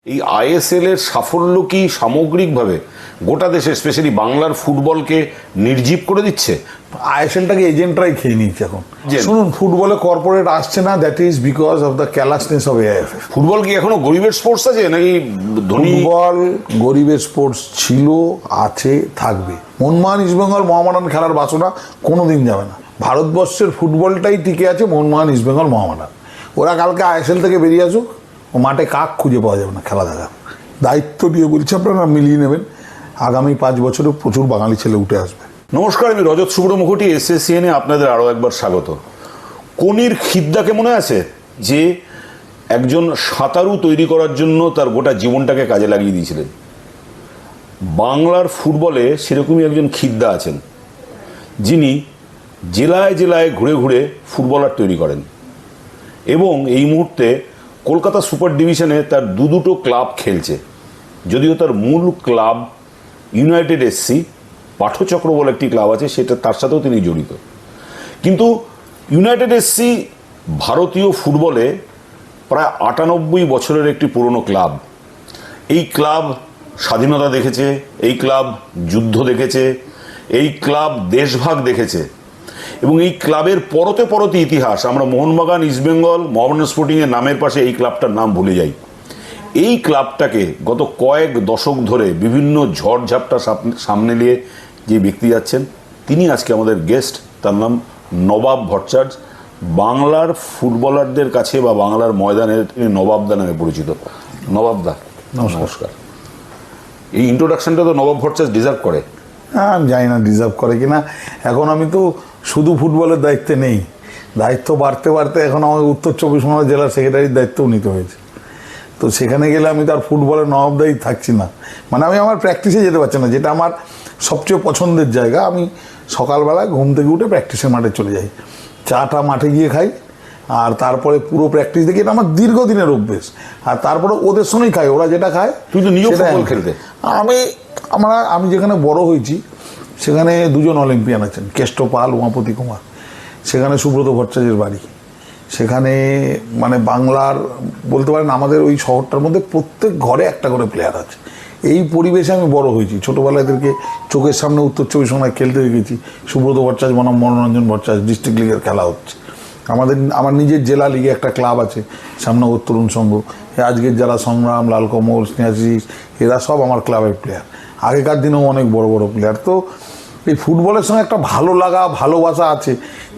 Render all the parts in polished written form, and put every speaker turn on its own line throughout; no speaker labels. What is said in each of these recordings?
এই আইএসএল এর সাফল্য কি সামগ্রিকভাবে গোটা দেশে স্পেশালি বাংলার ফুটবলকে নির্জীব করে দিচ্ছে?
আইএসএলটাকে এজেন্টরাই খেয়ে নিচ্ছে এখন। শুনুন, ফুটবলে কর্পোরেট আসছে না, that is because of the callousness of AIFF.
Football কি এখনো গরিবের স্পোর্টস আছে নাকি ধনী?
ফুটবল গরিবের স্পোর্টস ছিল, আছে, থাকবে। মোহনবাগান ইস্টবেঙ্গল মোহামেডান খেলার বাসনা কোনোদিন যাবে না। ভারতবর্ষের ফুটবলটাই টিকে আছে মোহনবাগান ইস্টবেঙ্গল মোহামেডান। ওরা কালকে আইএসএল থেকে বেরিয়ে আসুক, ও মাঠে কাক খুঁজে পাওয়া যাবে না খেলা দেখা। দায়িত্ব দিয়ে বলছি, আপনারা মিলিয়ে নেবেন, আগামী 5 বছরে প্রচুর বাঙালি ছেলে উঠে আসবে।
নমস্কার, আমি রজত শুভ্র মুখোটি, এসএসসিএনে আপনাদের আরও একবার স্বাগত। কনির খিদ্দাকে মনে আছে, যে একজন সাঁতারু তৈরি করার জন্য তার গোটা জীবনটাকে কাজে লাগিয়ে দিয়েছিলেন? বাংলার ফুটবলে সেরকমই একজন খিদ্দা আছেন, যিনি জেলায় জেলায় ঘুরে ঘুরে ফুটবলার তৈরি করেন এবং এই মুহূর্তে কলকাতা সুপার ডিভিশনে তার দুটো ক্লাব খেলছে। যদিও তার মূল ক্লাব ইউনাইটেড এসসি, পাঠচক্র বলে একটি ক্লাব আছে, সেটা তার সাথেও তিনি জড়িত। কিন্তু ইউনাইটেড এসসি ভারতীয় ফুটবলে প্রায় 98 বছরের একটি পুরনো ক্লাব। এই ক্লাব স্বাধীনতা দেখেছে, এই ক্লাব যুদ্ধ দেখেছে, এই ক্লাব দেশভাগ দেখেছে এবং এই ক্লাবের পরতে পরতে ইতিহাস। আমরা মোহনবাগান ইস্টবেঙ্গল মোহামেডান স্পোর্টিংয়ের নামের পাশে এই ক্লাবটার নাম ভুলে যাই। এই ক্লাবটাকে গত কয়েক দশক ধরে বিভিন্ন ঝড়ঝাপটা সামনে নিয়ে যে ব্যক্তি যাচ্ছেন, তিনি আজকে আমাদের গেস্ট। তার নাম নবাব ভট্টাচার্য। বাংলার ফুটবলারদের কাছে বা বাংলার ময়দানে তিনি নবাবদা নামে পরিচিত। নবাবদা নমস্কার। এই ইন্ট্রোডাকশনটা তো নবাব ভট্টাচার্য ডিজার্ভ করে।
আমি জানি না ডিজার্ভ করে কিনা। এখন আমি তো শুধু ফুটবলের দায়িত্বে নেই, দায়িত্ব বাড়তে বাড়তে এখন আমাকে উত্তর 24 জেলার সেক্রেটারির দায়িত্বও নিতে হয়েছে। তো সেখানে গেলে আমি তার ফুটবলের নবাবদাই থাকছি না, মানে আমি আমার প্র্যাকটিসে যেতে পারছি না, যেটা আমার সবচেয়ে পছন্দের জায়গা। আমি সকালবেলায় ঘুম থেকে উঠে প্র্যাকটিসের মাঠে চলে যাই, চাটা মাঠে গিয়ে খাই, আর তারপরে পুরো প্র্যাকটিস দেখি। এটা আমার দীর্ঘদিনের অভ্যেস, আর তারপরে ওদের সঙ্গেই খাই, ওরা যেটা খায়।
তুই তো নিজেও ফুটবল খেলতে?
আমি যেখানে বড় হয়েছি সেখানে 2জন অলিম্পিয়ান আছেন, কেষ্ট পাল, উমাপতি কুমার। সেখানে সুব্রত ভট্টাচার্যের বাড়ি। সেখানে মানে বাংলার বলতে পারেন আমাদের ওই শহরটার মধ্যে প্রত্যেক ঘরে একটা করে প্লেয়ার আছে। এই পরিবেশে আমি বড় হয়েছি। ছোটোবেলায় এদেরকে চোখের সামনে উত্তর 24 খেলতে দেখেছি। সুব্রত ভট্টাচার্য বনাম মনোরঞ্জন ভট্টাচার্য ডিস্ট্রিক্ট লিগের খেলা হচ্ছে। আমার নিজের জেলা লিগে একটা ক্লাব আছে, শ্যামনগর তরুণ সংঘ। আজকের যারা সংগ্রাম, লালকমল, স্নেহাশিস, এরা সব আমার ক্লাবের প্লেয়ার। আগেকার দিনেও অনেক বড় বড় প্লেয়ার। তো এই ফুটবলের সঙ্গে একটা ভালো লাগা, ভালোবাসা আছে।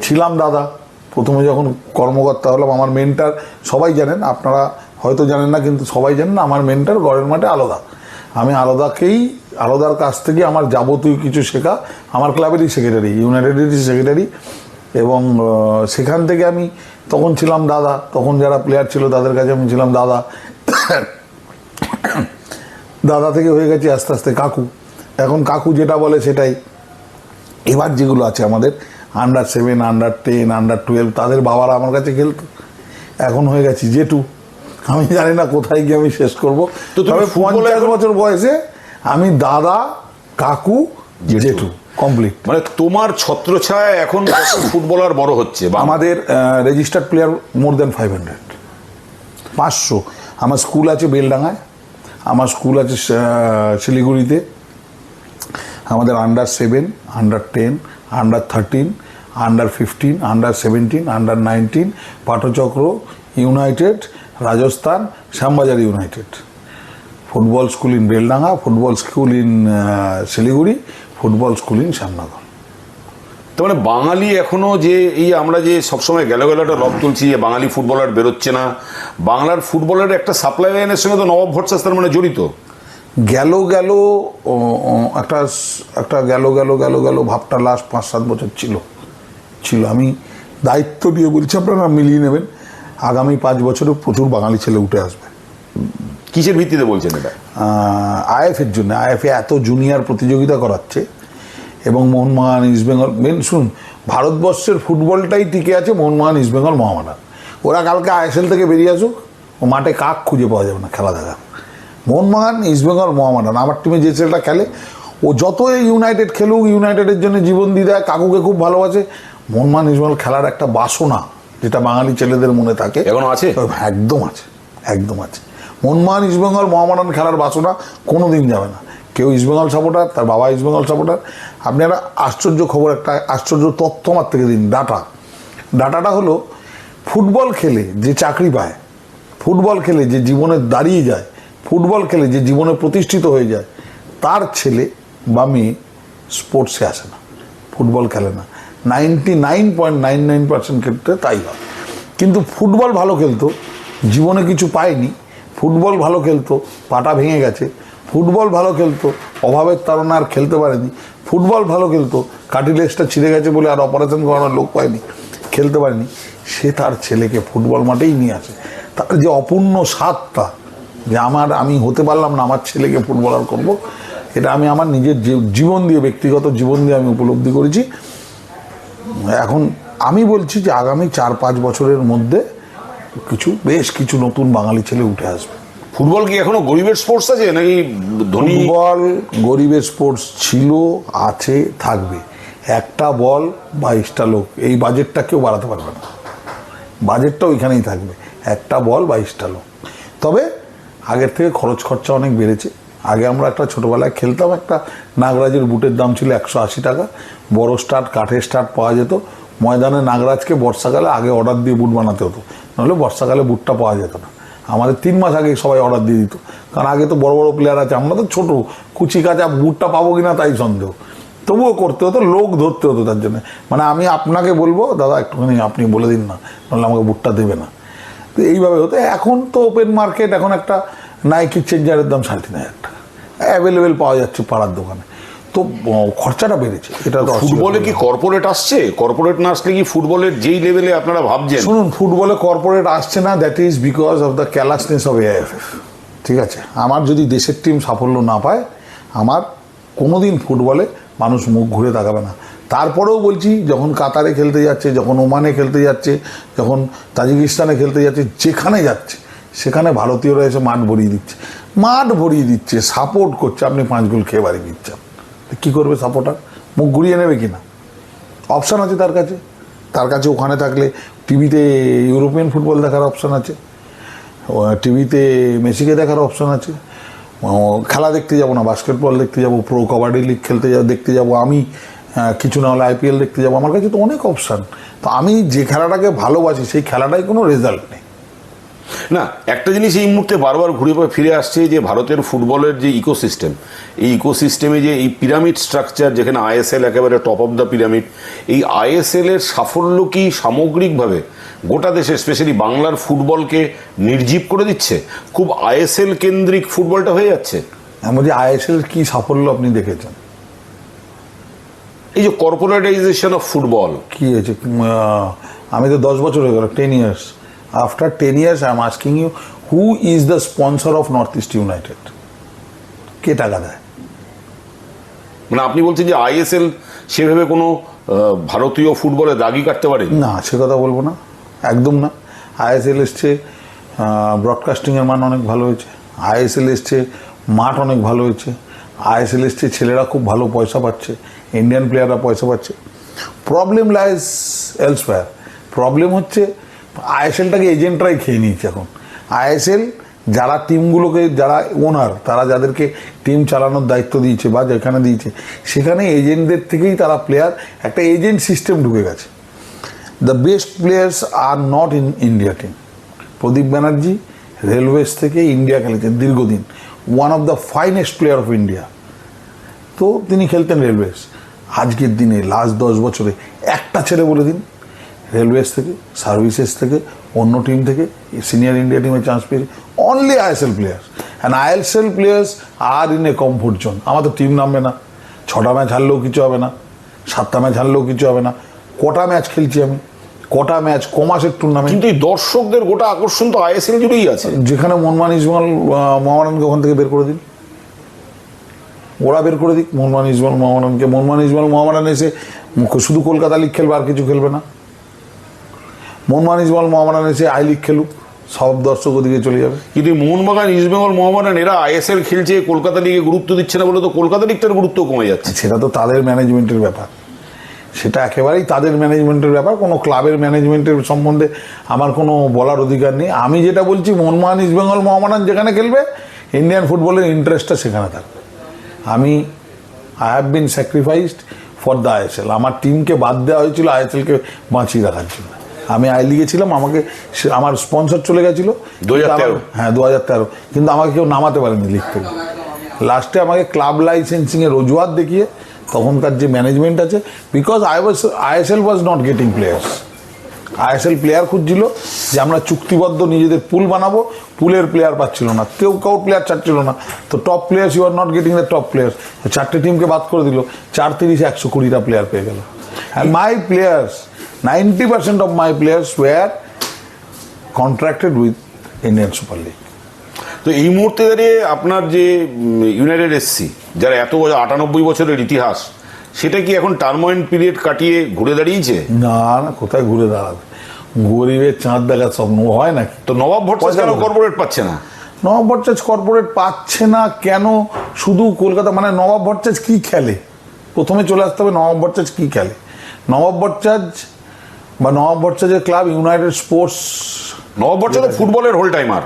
ছিলাম দাদা প্রথমে যখন কর্মকর্তা হলাম। আমার মেন্টার সবাই জানেন, আপনারা হয়তো জানেন না, কিন্তু সবাই জানেন আমার মেন্টার গড়ের মাঠে আলাদা। আমি আলাদার কাছ থেকে আমার যাবতীয় কিছু শেখা। আমার ক্লাবেরই সেক্রেটারি, ইউনাইটেডেরই সেক্রেটারি। এবং সেখান থেকে আমি তখন ছিলাম দাদা, তখন যারা প্লেয়ার ছিল তাদের কাছে আমি ছিলাম দাদা। দাদা থেকে হয়ে গেছি আস্তে আস্তে কাকু। এখন কাকু যেটা বলে সেটাই। এবার যেগুলো আছে আমাদের আন্ডার-7, আন্ডার-10, আন্ডার-12, তাদের বাবারা আমার কাছে খেলতো। এখন হয়ে গেছি জেটু। আমি জানি না কোথায় গিয়ে আমি শেষ করবো। তো তবে 50 বছর বয়সে আমি দাদা, কাকু, জেঠু কমপ্লিট।
মানে তোমার ছত্রছায়া এখন ফুটবলার বড় হচ্ছে।
আমাদের রেজিস্টার্ড প্লেয়ার মোর দেন 500। আমার স্কুল আছে বেলডাঙ্গায়, আমার স্কুল আছে শিলিগুড়িতে। আমাদের আন্ডার-7, আন্ডার-10, আন্ডার-13, আন্ডার-15, আন্ডার-17, under-19, পাঠচক্র, United, Rajasthan, Shyambazar United, football school in Beldanga, football school in Siliguri, football school in Shyamnagar.
তার মানে বাঙালি এখনো যে এই আমরা যে সবসময় গেল একটা রব তুলছি যে বাঙালি ফুটবলার বেরোচ্ছে না, বাংলার ফুটবলের একটা সাপ্লাই লাইনের সঙ্গে তো নবাব ভট্টাচার্য তার মানে জড়িত। একটা গেল ভাবটা লাস্ট 5-7 বছর ছিল। আমি দায়িত্ব দিয়ে বলছি, আপনারা মিলিয়ে নেবেন, আগামী 5 বছরে প্রচুর বাঙালি ছেলে উঠে আসবে। কিসের ভিত্তিতে বলছেন এটা?
আইএফের জন্য। আইএফএ এত জুনিয়র প্রতিযোগিতা করাচ্ছে এবং মোহনবাগান ইস্টবেঙ্গল শুনুন, ভারতবর্ষের ফুটবলটাই টিকে আছে মোহনবাগান ইস্টবেঙ্গল মোহামেডান। ওরা কালকে আইএসএল থেকে বেরিয়ে আসুক, ও মাঠে কাক খুঁজে পাওয়া যাবে না খেলা দেখা। মোহনবাগান ইস্টবেঙ্গল মোহামেডান আমার টিমে যে ছেলেটা খেলে, ও যতই ইউনাইটেড খেলুক, ইউনাইটেডের জন্য জীবন দিয়ে দেয়, কাকুকে খুব ভালোবাসে। মোহনবাগান ইস্টবেঙ্গল খেলার একটা বাসনা যেটা বাঙালি ছেলেদের মনে থাকে,
এখনো আছে?
একদম আছে, একদম আছে। মোহনবাগান ইস্টবেঙ্গল মোহামেডান খেলার বাসনা কোনো দিন যাবে না। কেউ ইস্টবেঙ্গল সাপোর্টার, তার বাবা ইস্টবেঙ্গল সাপোর্টার। আপনি একটা আশ্চর্য খবর, একটা আশ্চর্য তথ্য আমার থেকে দিন, ডাটাটা হলো ফুটবল খেলে যে চাকরি পায়, ফুটবল খেলে যে জীবনে দাঁড়িয়ে যায়, ফুটবল খেলে যে জীবনে প্রতিষ্ঠিত হয়ে যায়, তার ছেলে বা মেয়ে স্পোর্টসে আসে না, ফুটবল খেলে না। 99.99% ক্ষেত্রে তাই হয়। কিন্তু ফুটবল ভালো খেলতো, জীবনে কিছু পায়নি, ফুটবল ভালো খেলতো, পাটা ভেঙে গেছে, ফুটবল ভালো খেলতো, অভাবের তাড়না আর খেলতে পারেনি, ফুটবল ভালো খেলতো, কার্টিলেজটা ছিঁড়ে গেছে বলে আর অপারেশন করানোর লোক পায়নি, খেলতে পারেনি, সে তার ছেলেকে ফুটবল মাঠেই নিয়ে আসে। তার যে অপূর্ণ স্বাদটা, যে আমি হতে পারলাম না, আমার ছেলেকে ফুটবলার করব, এটা আমি আমার নিজের জীবন দিয়ে, ব্যক্তিগত জীবন দিয়ে আমি উপলব্ধি করেছি। এখন আমি বলছি যে আগামী 4-5 বছরের মধ্যে বেশ কিছু নতুন বাঙালি ছেলে উঠে আসবে।
ফুটবল কি এখনো গরিবের স্পোর্টস আছে নাকি ধনী?
ফুটবল গরিবের স্পোর্টস ছিল, আছে, থাকবে। একটা বল 22টা লোক, এই বাজেটটা কেউ বাড়াতে পারবে না, বাজেটটা ওইখানেই থাকবে, একটা বল 22টা লোক। তবে আগের থেকে খরচা অনেক বেড়েছে। আগে আমরা একটা ছোটোবেলায় খেলতাম, একটা নাগরাজের বুটের দাম ছিল 180 টাকা, বড় স্টার্ট, কাঠের স্টার্ট পাওয়া যেত ময়দানে। নাগরাজকে বর্ষাকালে আগে অর্ডার দিয়ে বুট বানাতে হতো, নাহলে বর্ষাকালে বুটটা পাওয়া যেত না। আমাদের 3 মাস আগে সবাই অর্ডার দিয়ে দিত, কারণ আগে তো বড় বড় প্লেয়ার আছে, আমরা তো ছোটো কুচি কাঁচা, বুটটা পাবো কিনা তাই সন্দেহ, তবুও করতে হতো, লোক ধরতে হতো তার জন্য। মানে আমি আপনাকে বলবো, দাদা একটুখানি আপনি বলে দিন না, নাহলে আমাকে বুটটা দেবে না, তো এইভাবে হতো। এখন তো ওপেন মার্কেট, এখন একটা নাইকির চেঞ্জারের দাম 3,500 টাকা অ্যাভেলেবেল পাওয়া যাচ্ছে পাড়ার দোকানে, তো খরচাটা বেড়েছে। এটা তো
ফুটবলে কি কর্পোরেট আসছে? কর্পোরেট না আসলে কি ফুটবলের যেই লেভেলে আপনারা ভাবছেন?
শুনুন, ফুটবলে কর্পোরেট আসছে না, that is because of the callousness of AIFF. ঠিক আছে, আমার যদি দেশের টিম সাফল্য না পায়, আমার কোনোদিন ফুটবলে মানুষ মুখ ঘুরে তাকাবে না। তারপরেও বলছি, যখন কাতারে খেলতে যাচ্ছে, যখন ওমানে খেলতে যাচ্ছে, যখন তাজিকিস্তানে খেলতে যাচ্ছে, যেখানে যাচ্ছে সেখানে ভারতীয়রা এসে মাঠ ভরিয়ে দিচ্ছে, সাপোর্ট করছে। আপনি 5 গোল খেয়ে বাড়ি দিচ্ছেন, কী করবে সাপোর্টার? মুখ ঘুরিয়ে নেবে কিনা? অপশান আছে তার কাছে ওখানে থাকলে টিভিতে ইউরোপিয়ান ফুটবল দেখার অপশান আছে, টিভিতে মেসিকে দেখার অপশান আছে। খেলা দেখতে যাব না, বাস্কেটবল দেখতে যাব, প্রো কবাডি লিগ দেখতে যাব, আমি কিছু না হলে IPL দেখতে যাব, আমার কাছে তো অনেক অপশান। তো আমি যে খেলাটাকে ভালোবাসি সেই খেলাটাই কোনো রেজাল্ট নেই।
না, একটা জিনিস এই মুহূর্তে বারবার ঘুরে ফিরে আসছে, যে ভারতের ফুটবলের যে ইকোসিস্টেম, এই ইকোসিস্টেমে যে এই পিরামিড স্ট্রাকচার, যেখানে ISL একেবারে টপ অফ দ্য পিরামিড, এই ISL এর সাফল্য কি সামগ্রিকভাবে গোটা দেশে, স্পেশালি বাংলার ফুটবলকে নির্জীব করে দিচ্ছে? খুব ISL কেন্দ্রিক ফুটবলটা হয়ে যাচ্ছে।
এমন যে ISL কি সাফল্য আপনি দেখেছেন?
এই যে কর্পোরেটাইজেশন অফ ফুটবল
কি হয়েছে? আমি তো 10 বছর হয়ে গেল, 10 years. After 10 years, I am asking you, who is the sponsor of Northeast United? কে টাকা দেয়?
মানে আপনি বলছেন যে ISL সেভাবে কোনো ভারতীয় ফুটবলে দাগি কাটতে পারে
না, সে কথা বলবো না, একদম না। ISL এসছে, ব্রডকাস্টিংয়ের মান অনেক ভালো হয়েছে, ISL এসছে, মাঠ অনেক ভালো হয়েছে, ISL এসছে, ছেলেরা খুব ভালো পয়সা পাচ্ছে, ইন্ডিয়ান প্লেয়াররা পয়সা পাচ্ছে। Problem lies elsewhere. প্রবলেম হচ্ছে ISLটাকে এজেন্টরাই খেয়ে নিয়েছে এখন। ISL যারা টিমগুলোকে, যারা ওনার, তারা যাদেরকে টিম চালানোর দায়িত্ব দিয়েছে বা যেখানে দিয়েছে, সেখানে এজেন্টদের থেকেই তারা প্লেয়ার, একটা এজেন্ট সিস্টেম ঢুকে গেছে। The best players are not in India team. Pradip Banerjee Railways থেকে ইন্ডিয়া খেলেছেন দীর্ঘদিন, one of the finest player of India, তো তিনি খেলতেন রেলওয়েজ। আজকের দিনে লাস্ট 10 বছরে একটা ছেলে বলে দিন রেলওয়েজ থেকে, সার্ভিসেস থেকে, অন্য টিম থেকে সিনিয়র ইন্ডিয়া টিমে চান্স পেয়েছে। Only ISL players, and ISL players are in a comfort zone. আমার তো টিম নামবে না, 6টা ম্যাচ হারলেও কিছু হবে না, 7টা ম্যাচ হারলেও কিছু হবে না। কটা ম্যাচ খেলছি আমি, কটা ম্যাচ, কমাসের টুর্নামেন্ট,
কিন্তু এই দর্শকদের গোটা আকর্ষণ তো ISL জুড়েই আছে।
যেখানে মোহনবাগান ইস্টবেঙ্গল মোহামেডানকে ওখান থেকে বের করে দিন, ওরা বের করে দিক মোহনবাগান ইস্টবেঙ্গল মোহামেডানকে। মোহনবাগান ইস্টবেঙ্গল মোহামেডান এসে শুধু কলকাতা লিগ খেলবে, আর কিছু খেলবে না। মোহনবাগান ইস্টবেঙ্গল মোহামেডান এসে I লিগ খেলুক, সব দর্শক ওদিকে চলে যাবে।
কিন্তু মোহনবাগান ইস্টবেঙ্গল মোহামেডান এরা ISL খেলছে, কলকাতা লিগে গুরুত্ব দিচ্ছে না বলে তো কলকাতা লিগটার গুরুত্ব কমে যাচ্ছে।
সেটা তো তাদের ম্যানেজমেন্টের ব্যাপার, সেটা একেবারেই তাদের ম্যানেজমেন্টের ব্যাপার, কোনো ক্লাবের ম্যানেজমেন্টের সম্বন্ধে আমার কোনো বলার অধিকার নেই। আমি যেটা বলছি, মোহনবাগান ইস্টবেঙ্গল মোহামেডান যেখানে খেলবে, ইন্ডিয়ান ফুটবলের ইন্টারেস্টটা সেখানে থাকবে। I have been sacrificed for the ISL. আমার টিমকে বাদ দেওয়া হয়েছিল আইএসএলকে বাঁচিয়ে রাখার জন্য। আমি আই লিগে ছিলাম, আমাকে আমার স্পন্সর চলে গেছিলো
2013।
হ্যাঁ 2013, কিন্তু আমাকে কেউ নামাতে পারেনি লিগ থেকে। লাস্টে আমাকে ক্লাব লাইসেন্সিংয়ের অজুহাত দেখিয়ে তখনকার যে ম্যানেজমেন্ট আছে, because ISL was not getting players. ISL player খুঁজছিল যে আমরা চুক্তিবদ্ধ নিজেদের পুল বানাবো, পুলের প্লেয়ার পাচ্ছিল না, কেউ প্লেয়ার ছাড়ছিল না। তো top players, you are not getting the top players. 4টে টিমকে বাদ করে দিল, 4-30-120টা প্লেয়ার পেয়ে গেল। And my players, 90% of my players were contracted with Indian Super League.
তো এই মুহূর্তে দাঁড়িয়ে আপনার যে ইউনাইটেড এসসি, যারা এত বছর 98 বছরের ইতিহাস, সেটা কি এখন টার্মোয়েন্ট পিরিয়ড কাটিয়ে ঘুরে দাঁড়িয়েছে?
না না, কোথায় ঘুরে দাঁড়াবে? গরিবের চাঁদ দেখার স্বপ্ন হয় নাকি?
তো নবাব ভট্টাচার্য কেন কর্পোরেট পাচ্ছে না?
নবাব ভট্টাচার্য কর্পোরেট পাচ্ছে না কেন? শুধু কলকাতা, মানে নবাব ভট্টাচার্য কি খেলে, প্রথমে চলে আসতে হবে নবাব ভট্টাচার্য কি খেলে। নবাব ভট্টাচার্য বা নবাব ভট্টাচার্যের ক্লাব ইউনাইটেড স্পোর্টস,
নবাব ভট্টাচার্য ফুটবলের হোল টাইমার,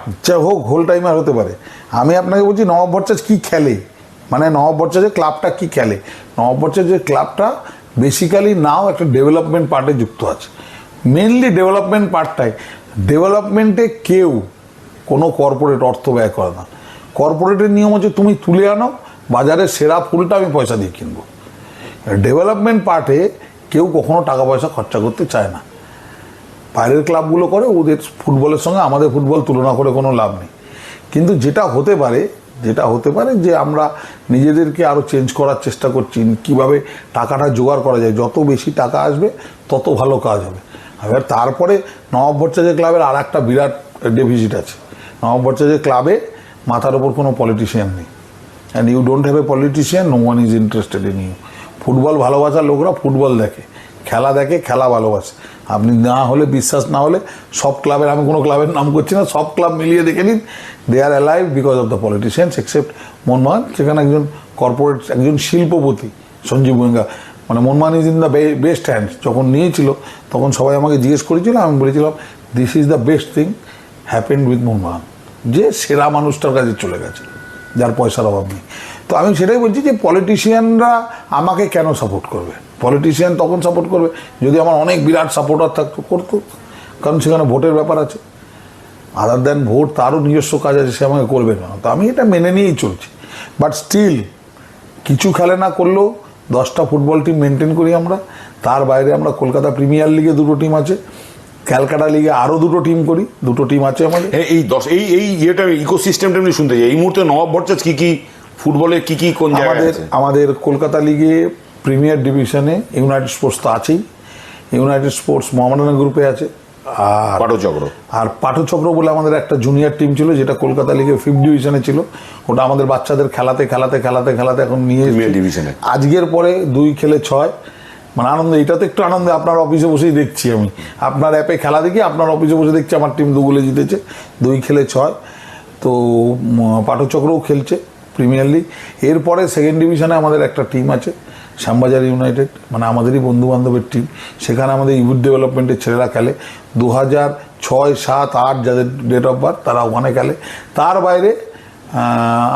হোক হোল টাইমার হতে পারে। আমি আপনাকে বলছি নবাব ভট্টাচার্য কি খেলে, মানে নবাব ভট্টাচার্যের ক্লাবটা কি খেলে। নবাব ভট্টাচার্যের ক্লাবটা বেসিক্যালি নাও একটা ডেভেলপমেন্ট পার্টে যুক্ত আছে, মেনলি ডেভেলপমেন্ট পার্টটাই। ডেভেলপমেন্টে কেউ কোনো কর্পোরেট অর্থ ব্যয় করে না। কর্পোরেটের নিয়ম হচ্ছে তুমি তুলে আনো, বাজারের সেরা ফুলটা আমি পয়সা দিয়ে কিনবো। ডেভেলপমেন্ট পার্টে কেউ কখনো টাকা পয়সা খরচা করতে চায় না। বাইরের ক্লাবগুলো করে, ওদের ফুটবলের সঙ্গে আমাদের ফুটবল তুলনা করে কোনো লাভ নেই। কিন্তু যেটা হতে পারে যে আমরা নিজেদেরকে আরও চেঞ্জ করার চেষ্টা করছি, কিভাবে টাকাটা জোগাড় করা যায়। যত বেশি টাকা আসবে তত ভালো কাজ হবে। এবার তারপরে নবাব ভট্টাচার্য ক্লাবের আর একটা বিরাট ডেফিসিট আছে। নবাব ভট্টাচার্য ক্লাবে মাথার ওপর কোনো পলিটিশিয়ান নেই। And you don't have a politician, no one is interested in you. Football ভালোবাসার লোকরা ফুটবল দেখে, খেলা ভালোবাসে। আপনি না হলে, বিশ্বাস না হলে, সব ক্লাবের, আমি কোনো ক্লাবের নাম করছি না, সব ক্লাব মিলিয়ে দেখে নিন, they are alive because of the politicians, except Mohun Bagan. সেখানে একজন কর্পোরেট, একজন শিল্পপতি সঞ্জীব গোয়েঙ্কা, মানে Mohun Bagan is in the best hands. যখন নিয়েছিল তখন সবাই আমাকে জিজ্ঞেস করেছিল, আমি বলেছিলাম this is the best thing happened with Mohun Bagan, যে সেরা মানুষটার কাছে চলে গেছে, যার পয়সার অভাব নেই। তো আমি সেটাই বলছি যে পলিটিশিয়ানরা আমাকে কেন সাপোর্ট করবে? পলিটিশিয়ান তখন সাপোর্ট করবে যদি আমার অনেক বিরাট সাপোর্টার থাকতো, করতো, কারণ সেখানে ভোটের ব্যাপার আছে। আদার দ্যান ভোট, তারও নিজস্ব কাজ আছে, সে আমাকে করবে না। তো আমি এটা মেনে নিয়েই চলছি। বাট স্টিল কিছু খেলে না করলেও 10টা ফুটবল টিম মেনটেন করি আমরা। তার বাইরে আমরা কলকাতা প্রিমিয়ার লিগে 2টো টিম আছে, ক্যালকাটা লিগে আরও 2টো টিম করি, 2টো টিম আছে আমাদের।
এই ইয়েটা ইকোসিস্টেমটা আমি শুনতে চাই। এই মুহূর্তে নবাব ভট্টাচার্য কি ফুটবলে কি কোন জায়গায় আছে?
আমাদের কলকাতা লিগে প্রিমিয়ার ডিভিশনে ইউনাইটেড স্পোর্টস তো আছেই, ইউনাইটেড স্পোর্টস মোহামেডান গ্রুপে আছে, আর পাঠচক্র বলে আমাদের একটা জুনিয়র টিম ছিল, যেটা কলকাতা লিগে 5th ডিভিশনে ছিল। ওটা আমাদের বাচ্চাদের খেলাতে এখন নিয়ে
ডিভিশনে
আজকের পরে 2 খেলে 6, মানে আনন্দ। এটা তো একটু আনন্দে, আপনার অফিসে বসেই দেখছি, আমি আপনার অ্যাপে খেলা দেখি, আপনার অফিসে বসে দেখছি আমার টিম 2 গোলে জিতেছে, 2 খেলে 6। তো পাঠচক্রও খেলছে প্রিমিয়ার লিগ। এরপরে 2nd ডিভিশনে আমাদের একটা টিম আছে, শ্যামবাজার ইউনাইটেড, মানে আমাদেরই বন্ধু বান্ধবের টিম। সেখানে আমাদের ইউথ ডেভেলপমেন্টের ছেলেরা খেলে, 2006, 7, 8 যাদের ডেট অফ বার্থ, তারা ওখানে খেলে। তার বাইরে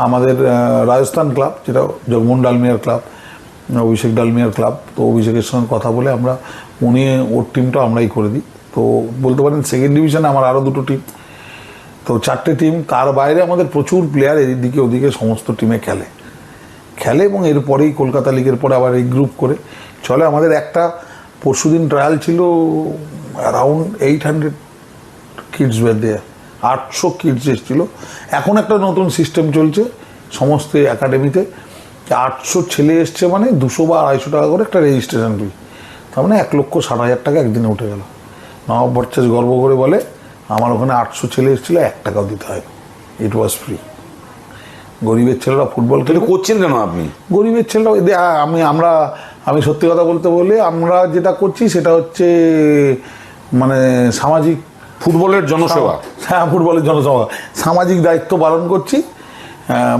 আমাদের রাজস্থান ক্লাব, যেটা জগমোহন ডালমিয়ার ক্লাব, অভিষেক ডালমিয়ার ক্লাব। তো অভিষেকের সঙ্গে কথা বলে ওর টিমটা আমরাই করে দিই। তো বলতে পারেন 2nd ডিভিশনে আমার আরও 2টো টিম, তো 4টে টিম। তার বাইরে আমাদের প্রচুর প্লেয়ার এদিকে ওদিকে সমস্ত টিমে খেলে, এবং এরপরেই কলকাতা লিগের পরে আবার এই গ্রুপ করে চলে। আমাদের একটা পরশুদিন ট্রায়াল ছিল, অ্যারাউন্ড 800 কিডস ওয়্যার দেয়ার, 800 কিডস এসেছিল। এখন একটা নতুন সিস্টেম চলছে সমস্ত একাডেমিতে, 800 ছেলে এসছে মানে 200 বা 250 টাকা করে একটা রেজিস্ট্রেশন ফি, তার মানে 1,60,000 টাকা একদিনে উঠে গেল। নবাব ভট্টাচার্য গর্ব করে বলে, আমার ওখানে 800 ছেলে এসেছিল, 1 টাকাও দিতে হয়, ইট ওয়াজ ফ্রি। গরিবের ছেলেরা ফুটবল খেলে
করছেন কেন আপনি?
গরিবের ছেলেরা, আমি সত্যি কথা বলতে বলে, আমরা যেটা করছি সেটা হচ্ছে মানে সামাজিক
ফুটবলের জনসেবা।
হ্যাঁ, ফুটবলের জনসেবা, সামাজিক দায়িত্ব পালন করছি।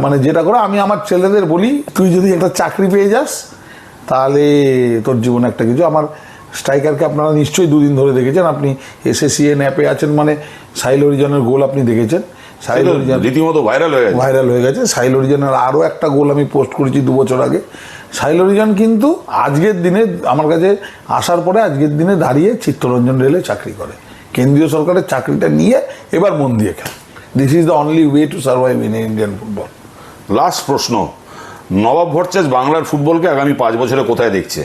মানে যেটা করে আমি আমার ছেলেদের বলি, তুই যদি একটা চাকরি পেয়ে যাস, তাহলে তোর জীবনে একটা কিছু। আমার স্ট্রাইকারকে আপনারা নিশ্চয়ই দুদিন ধরে দেখেছেন, আপনি SSCN অ্যাপে আছেন মানে সাহিল হরিজনের গোল আপনি দেখেছেন। সাহিল হরিজন
রীতিমতো
ভাইরাল হয়ে গেছে। সাহিল হরিজনের আরও একটা গোল আমি পোস্ট করেছি 2 বছর আগে। সাহিল হরিজন কিন্তু আজকের দিনে আমার কাছে আসার পরে আজকের দিনে দাঁড়িয়ে চিত্তরঞ্জন রেলে চাকরি করে, কেন্দ্রীয় সরকারের চাকরিটা নিয়ে এবার মন দিয়ে খেলে। This is the only way to survive in Indian football.
Last প্রশ্ন, নবাব ভট্টাচার্য বাংলার ফুটবলকে আগামী 5 বছরে কোথায় দেখছে?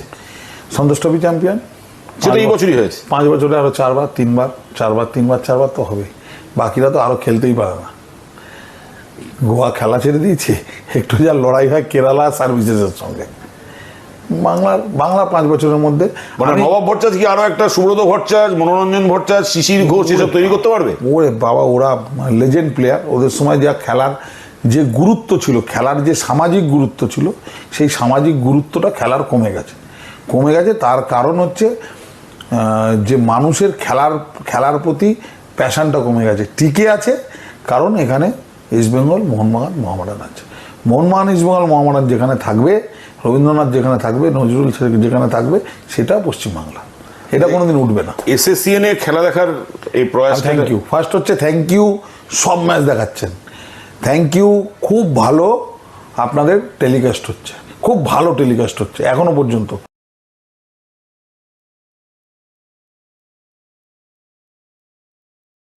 সন্তোষ ট্রফি চ্যাম্পিয়ন,
সেটা এই বছরই হয়েছে।
5 বছরে আরো 4বার 3বার 4বার তো হবে, বাকিরা তো আরো খেলতেই পারে না। গোয়া খেলা ছেড়ে দিয়েছে, একটু যা লড়াই হয় কেরালা সার্ভিসেসের সঙ্গে। বাংলা 5 বছরের মধ্যে
মানে নবাব ভট্টাচার্য কি আরো একটা সুব্রত ভট্টাচার্য, মনোরঞ্জন ভট্টাচার্য, শিশির ঘোষ এসব তৈরি করতে পারবে?
ওরে বাবা, ওরা লেজেন্ড প্লেয়ার। ওদের সময় যা খেলার যে গুরুত্ব ছিল, খেলার যে সামাজিক গুরুত্ব ছিল, সেই সামাজিক গুরুত্বটা খেলার কমে গেছে। তার কারণ হচ্ছে যে মানুষের খেলার প্রতি প্যাশনটা কমে গেছে। টিকে আছে কারণ এখানে ইস্টবেঙ্গল, মোহনবাগান, মোহামেডান আছে। মোহনবাগান, ইস্টবেঙ্গল, মোহামেডান যেখানে থাকবে, রবীন্দ্রনাথ যেখানে থাকবে, নজরুল যেখানে থাকবে, সেটা পশ্চিমবাংলা। এটা কোনোদিন উঠবে না।
SSCN এর খেলা দেখার এই প্রয়াস,
থ্যাংক ইউ। ফার্স্ট হচ্ছে থ্যাংক ইউ, সব ম্যাচ দেখাচ্ছেন, থ্যাংক ইউ। খুব ভালো আপনাদের টেলিকাস্ট হচ্ছে, খুব ভালো টেলিকাস্ট হচ্ছে এখনো পর্যন্ত।